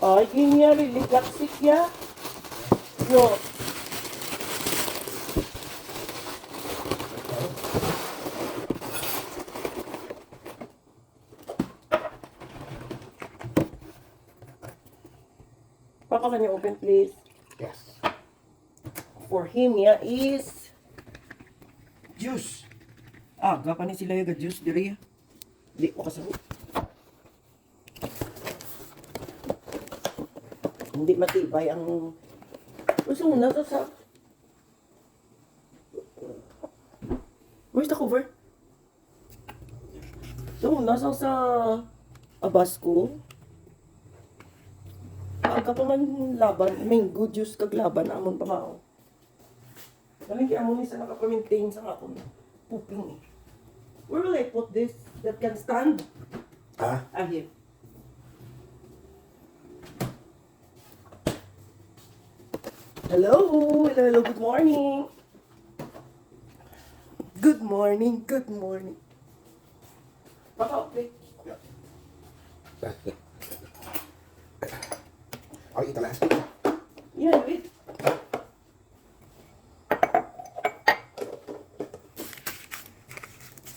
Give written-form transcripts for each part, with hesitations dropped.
Ay, kanya really toxic ya. Yo. Papa, can you open please? Yes. For him, yeah, is juice. Ah, gapa ni sila yung juice diri. Di ko kasabot. Hindi matibay ang gusto mo na sa where's the cover? So, nasa sa Abasco. Aga pa man laban, mango juice kag laban amon pa mao. Kanang amon ni sa naka-maintain sa akon pooping. Where will I put this that can stand? Ah? Ah, here. Hello, good morning. Good morning, good morning. Papa, okay. I'll eat the last. Yeah, wait.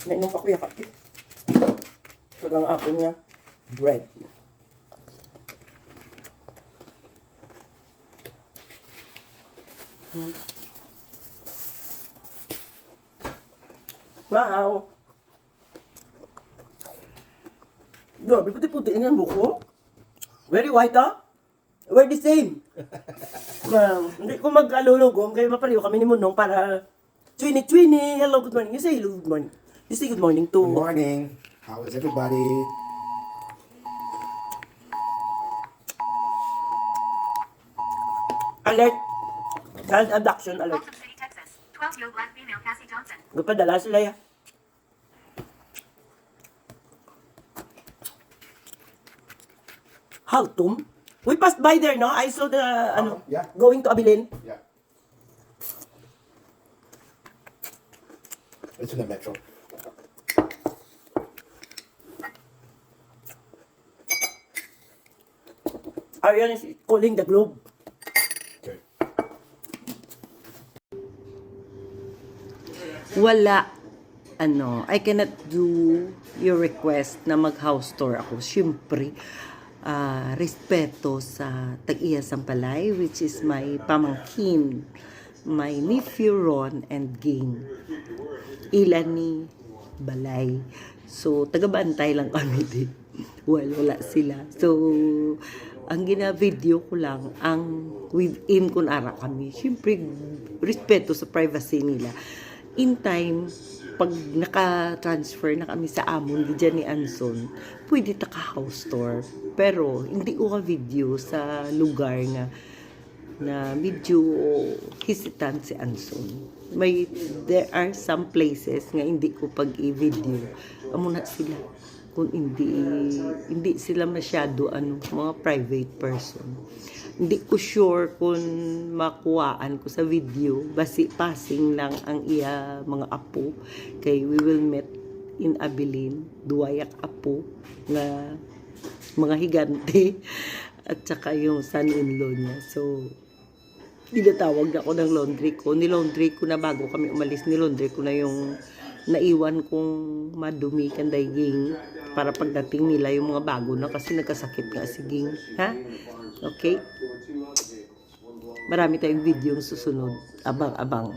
Nainom pa kuya kape. Ito lang ako niya. Bread. Wow. Grabe, puti-puti nga ang buko. Very white, ah? We're the same. Hindi ko mag-alulugom, kaya mapariyo kami ni Munong para twini-twini. Hello, good morning. You say hello, good morning. You say good morning to... Good morning. How is everybody? Alert. Child abduction alert. Baltimore City, Texas. 12-year-old black female Cassie Johnson. Nagpadala sila ya. Haltum? We passed by there, no? I saw the, yeah. going to Abilin. Yeah. It's in the metro. Arian is calling the globe. Okay. Wala. I cannot do your request na mag-house tour ako. Siyempre, respeto sa Tag-iya Sampalay, which is my pamangkin, my nephew Ron and Ging. Ilani Balay. So, taga-bantay lang kami din. Wala sila. So, ang gina-video ko lang, ang within kunara kami. Siyempre, respeto sa privacy nila. In time, pag naka-transfer na kami sa Amon, dyan ni Anson, pwede taka-house tour. Pero, hindi ko ka-video sa lugar na medyo hesitant si Anson. There are some places nga hindi ko pag-i-video. Amo na sila. Kung hindi sila masyado mga private person. Hindi ko sure kung makuhaan ko sa video, basi passing lang ang iya mga apo. Kay we will meet in Abilin, duwayak apo na mga higante at saka yung son-in-law niya. So, dinatawag na ako ng laundry ko. Nilaundry ko na bago kami umalis, nilaundry ko na yung naiwan kong madumi kandayging para pagdating nila yung mga bago na kasi nagkasakit nga si Ging. Ha? Okay? Marami tayong video yung susunod. Abang-abang.